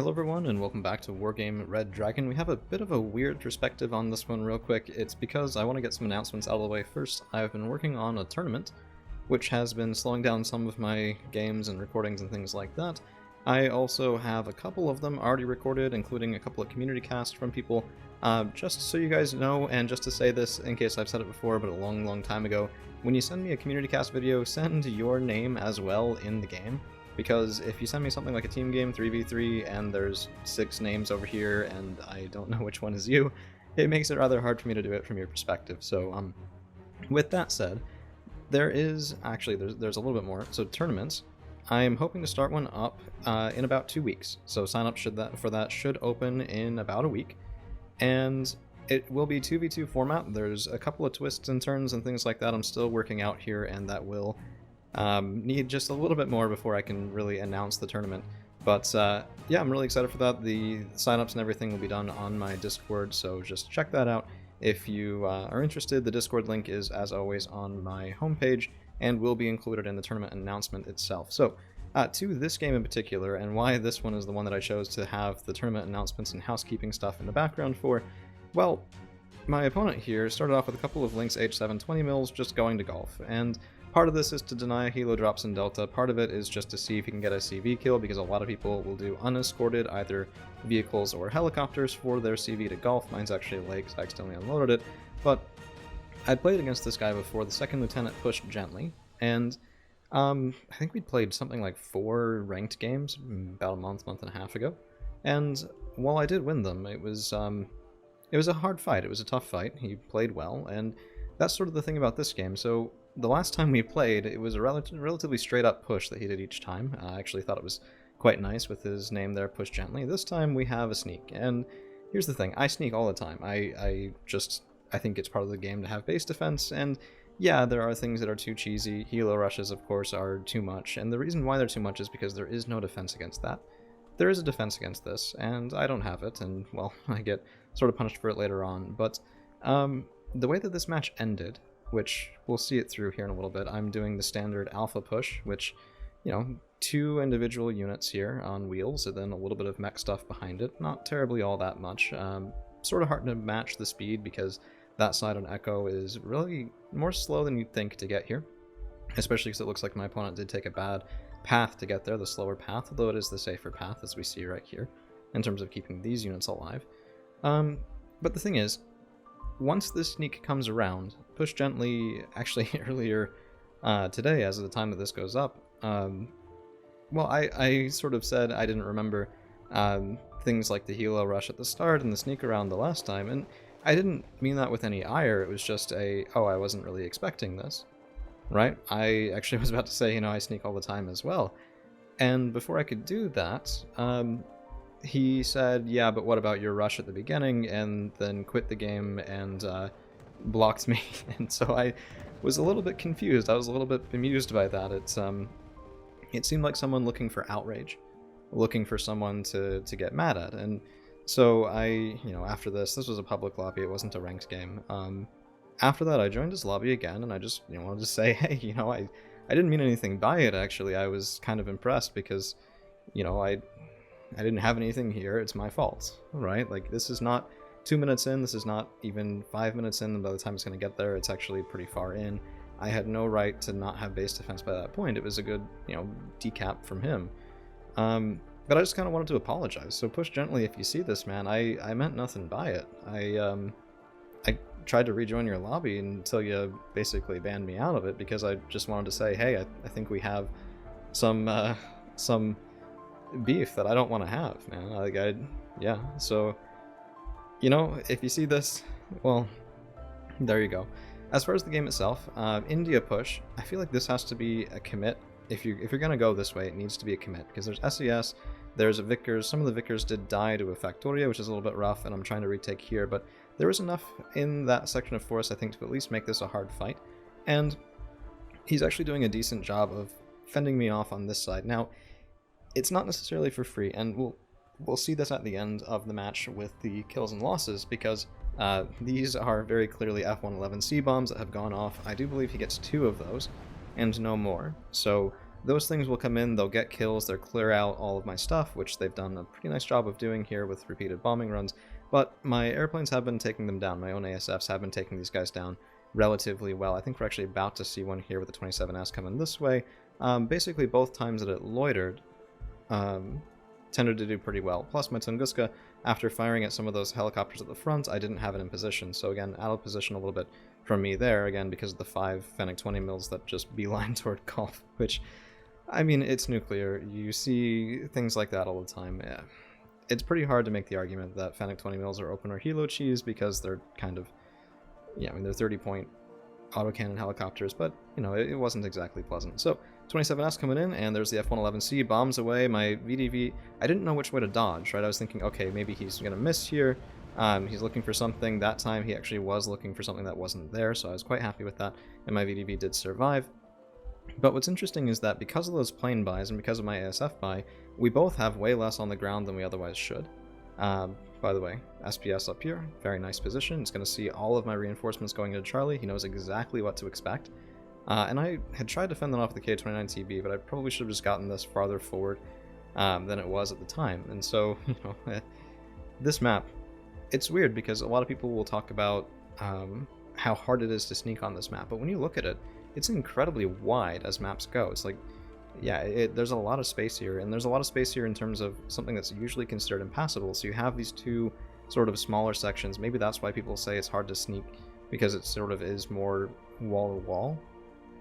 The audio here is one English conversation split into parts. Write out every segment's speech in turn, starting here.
Hello everyone and welcome back to Wargame Red Dragon. We have a bit of a weird perspective on this one real quick. It's because I want to get some announcements out of the way first. I've been working on a tournament, which has been slowing down some of my games and recordings and things like that. I also have a couple of them already recorded, including a couple of community casts from people. Just so you guys know, and just to say this in case I've said it before, but a long time ago, when you send me a community cast video, send your name as well in the game. Because if you send me something like a team game 3v3 and there's 6 names over here and I don't know which one is you, it makes it rather hard for me to do it from your perspective. So with that said, there's a little bit more. So tournaments, I'm hoping to start one up in about 2 weeks. So sign up for that should open in about a week. And it will be 2v2 format. There's a couple of twists and turns and things like that I'm still working out here, and that will need just a little bit more before I can really announce the tournament. But yeah, I'm really excited for that. The signups and everything will be done on my Discord, so just check that out if you are interested. The Discord link is, as always, on my homepage and will be included in the tournament announcement itself. So to this game in particular, and why this one is the one that I chose to have the tournament announcements and housekeeping stuff in the background for, well, my opponent here started off with a couple of Lynx H7 20 mils just going to golf, and part of this is to deny helo drops in Delta, part of it is just to see if he can get a CV kill, because a lot of people will do unescorted, either vehicles or helicopters, for their CV to golf. Mine's actually a lake, so I accidentally unloaded it, but I'd played against this guy before. The second lieutenant pushed gently, and I think we'd played something like 4 ranked games about a month and a half ago, and while I did win them, it was a hard fight, it was a tough fight. He played well, and that's sort of the thing about this game. So the last time we played, it was a relatively straight-up push that he did each time. I actually thought it was quite nice with his name there, Push Gently. This time we have a sneak, and here's the thing. I sneak all the time. I think it's part of the game to have base defense, and yeah, there are things that are too cheesy. Helo rushes, of course, are too much, and the reason why they're too much is because there is no defense against that. There is a defense against this, and I don't have it, and, well, I get sort of punished for it later on, but the way that this match ended, which we'll see it through here in a little bit, I'm doing the standard alpha push, which, you know, 2 individual units here on wheels, and then a little bit of mech stuff behind it. Not terribly all that much. Sort of hard to match the speed, because that side on Echo is really more slow than you'd think to get here, especially because it looks like my opponent did take a bad path to get there, the slower path, although it is the safer path, as we see right here, in terms of keeping these units alive. But the thing is, once this sneak comes around, Push Gently, actually earlier today, as of the time that this goes up, well, I sort of said I didn't remember things like the helo rush at the start and the sneak around the last time, and I didn't mean that with any ire. It was just oh, I wasn't really expecting this, right? I actually was about to say, you know, I sneak all the time as well, and before I could do that, he said, yeah, but what about your rush at the beginning, and then quit the game and blocked me. And so I was a little bit confused. I was a little bit bemused by that. It seemed like someone looking for outrage, looking for someone to get mad at. And so after this was a public lobby, it wasn't a ranked game. After that, I joined his lobby again, and I just wanted to say, hey, I didn't mean anything by it, actually. I was kind of impressed because, I didn't have anything here, it's my fault, right? Like, this is not 2 minutes in, this is not even 5 minutes in, and by the time it's going to get there, it's actually pretty far in. I had no right to not have base defense by that point. It was a good, decap from him. But I just kind of wanted to apologize. So Push Gently, if you see this, man, I meant nothing by it. I tried to rejoin your lobby until you basically banned me out of it, because I just wanted to say, hey, I think we have some beef that I don't want to have, man. Yeah, so, if you see this, well, there you go. As far as the game itself, India push, I feel like this has to be a commit. If you're gonna go this way, it needs to be a commit, because there's SES, there's a Vickers. Some of the Vickers did die to a Factoria, which is a little bit rough, and I'm trying to retake here, but there was enough in that section of force, I think, to at least make this a hard fight, and he's actually doing a decent job of fending me off on this side. Now, it's not necessarily for free, and we'll see this at the end of the match with the kills and losses, because these are very clearly F-111 C-bombs that have gone off. I do believe he gets 2 of those, and no more. So those things will come in, they'll get kills, they'll clear out all of my stuff, which they've done a pretty nice job of doing here with repeated bombing runs, but my airplanes have been taking them down. My own ASFs have been taking these guys down relatively well. I think we're actually about to see one here with the 27S coming this way. Basically, both times that it loitered, tended to do pretty well. Plus, my Tunguska, after firing at some of those helicopters at the front, I didn't have it in position. So again, out of position a little bit from me there, again, because of the 5 Fennec 20 mils that just beeline toward Gulf, which, I mean, it's nuclear. You see things like that all the time. Yeah. It's pretty hard to make the argument that Fennec 20 mils are open or helo cheese because they're kind of, yeah, I mean, they're 30-point autocannon helicopters, but, you know, it wasn't exactly pleasant. So, 27S coming in, and there's the F-111C, bombs away. My VDV, I didn't know which way to dodge, right? I was thinking, okay, maybe he's going to miss here. He's looking for something. That time, he actually was looking for something that wasn't there, so I was quite happy with that, and my VDV did survive. But what's interesting is that because of those plane buys and because of my ASF buy, we both have way less on the ground than we otherwise should. By the way, SPS up here, very nice position. It's going to see all of my reinforcements going into Charlie. He knows exactly what to expect. And I had tried to fend that off the K-29TB, but I probably should have just gotten this farther forward than it was at the time. And so, you know, this map, it's weird because a lot of people will talk about how hard it is to sneak on this map, but when you look at it, it's incredibly wide as maps go. It's like, yeah, there's a lot of space here, and there's a lot of space here in terms of something that's usually considered impassable. So you have these two sort of smaller sections. Maybe that's why people say it's hard to sneak, because it sort of is more wall-to-wall.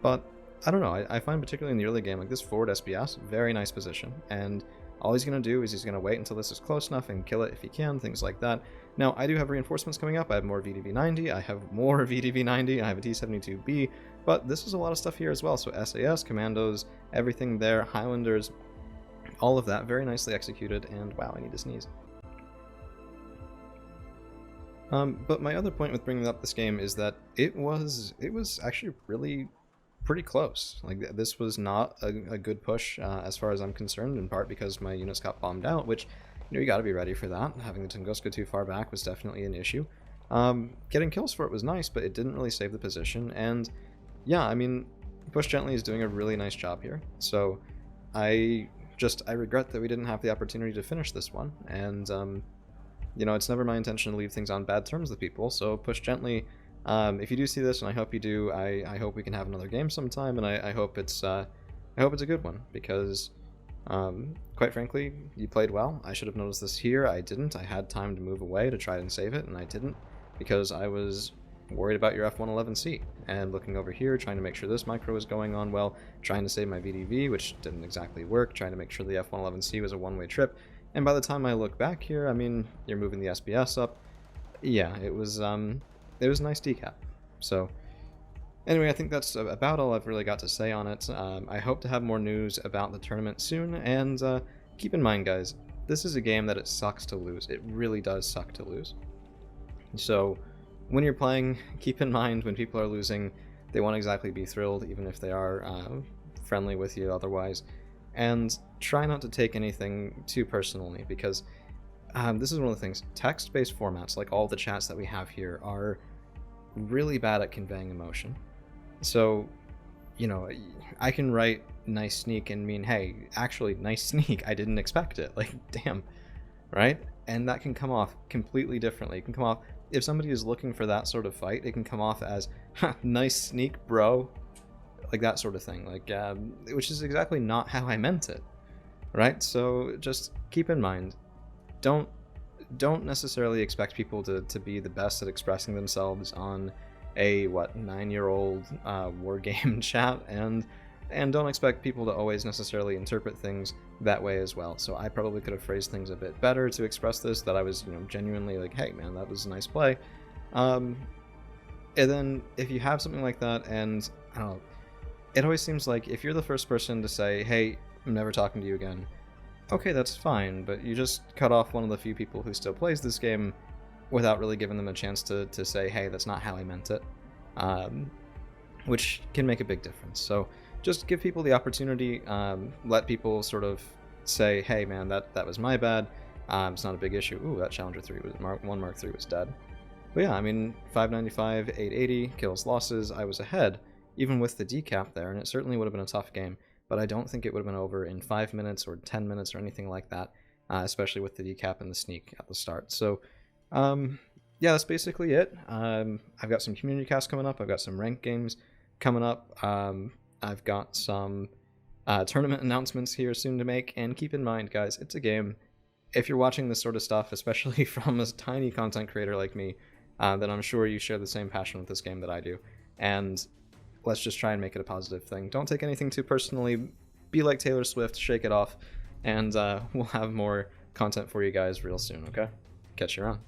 But I don't know, I find particularly in the early game, like this forward SPS, very nice position, and all he's going to do is he's going to wait until this is close enough and kill it if he can, things like that. Now, I do have reinforcements coming up. I have more VDV-90, I have more VDV-90, I have a T-72B, but this is a lot of stuff here as well. So SAS, Commandos, everything there, Highlanders, all of that very nicely executed, and wow, I need to sneeze. But my other point with bringing up this game is that it was actually really pretty close. Like, this was not a good push as far as I'm concerned, in part because my units got bombed out, which, you know, you gotta be ready for that. Having the Tunguska too far back was definitely an issue. Getting kills for it was nice, but it didn't really save the position, and yeah, I mean, Push Gently is doing a really nice job here, so I regret that we didn't have the opportunity to finish this one, and you know, it's never my intention to leave things on bad terms with people, so Push Gently. If you do see this, and I hope you do, I hope we can have another game sometime, and I hope it's a good one, because quite frankly, you played well. I should have noticed this here. I didn't. I had time to move away to try and save it, and I didn't, because I was worried about your F-111C, and looking over here, trying to make sure this micro was going on well, trying to save my VDV, which didn't exactly work, trying to make sure the F-111C was a one-way trip, and by the time I look back here, I mean, you're moving the SPS up. Yeah, it was a nice decap. So anyway, I think that's about all I've really got to say on it. I hope to have more news about the tournament soon, and keep in mind, guys, this is a game that it sucks to lose. It really does suck to lose. So when you're playing, keep in mind when people are losing, they won't exactly be thrilled, even if they are friendly with you otherwise. And try not to take anything too personally, because this is one of the things. Text-based formats, like all the chats that we have here, are really bad at conveying emotion. So, you know, I can write nice sneak and mean, hey, actually, nice sneak, I didn't expect it. Like, damn, right? And that can come off completely differently. It can come off, if somebody is looking for that sort of fight, it can come off as, nice sneak, bro. Like that sort of thing. Like, which is exactly not how I meant it, right? So just keep in mind, don't necessarily expect people to be the best at expressing themselves on a 9-year-old war game chat, and don't expect people to always necessarily interpret things that way as well. So I probably could have phrased things a bit better to express this, that I was, you know, genuinely like, hey man, that was a nice play. And then if you have something like that, and I don't know, it always seems like if you're the first person to say, hey, I'm never talking to you again, okay, that's fine, but you just cut off one of the few people who still plays this game without really giving them a chance to say, hey, that's not how I meant it, which can make a big difference. So just give people the opportunity, let people sort of say, hey man, that was my bad, it's not a big issue. Ooh, that Challenger 3 was Mark 3 was dead. But yeah, I mean, 595, 880, kills, losses, I was ahead, even with the decap there, and it certainly would have been a tough game. but I don't think it would have been over in 5 minutes or 10 minutes or anything like that, especially with the decap and the sneak at the start. So, yeah, that's basically it. I've got some community casts coming up. I've got some ranked games coming up. I've got some tournament announcements here soon to make. And keep in mind, guys, it's a game. If you're watching this sort of stuff, especially from a tiny content creator like me, then I'm sure you share the same passion with this game that I do. And let's just try and make it a positive thing. Don't take anything too personally. Be like Taylor Swift, shake it off, and we'll have more content for you guys real soon, okay? Catch you around.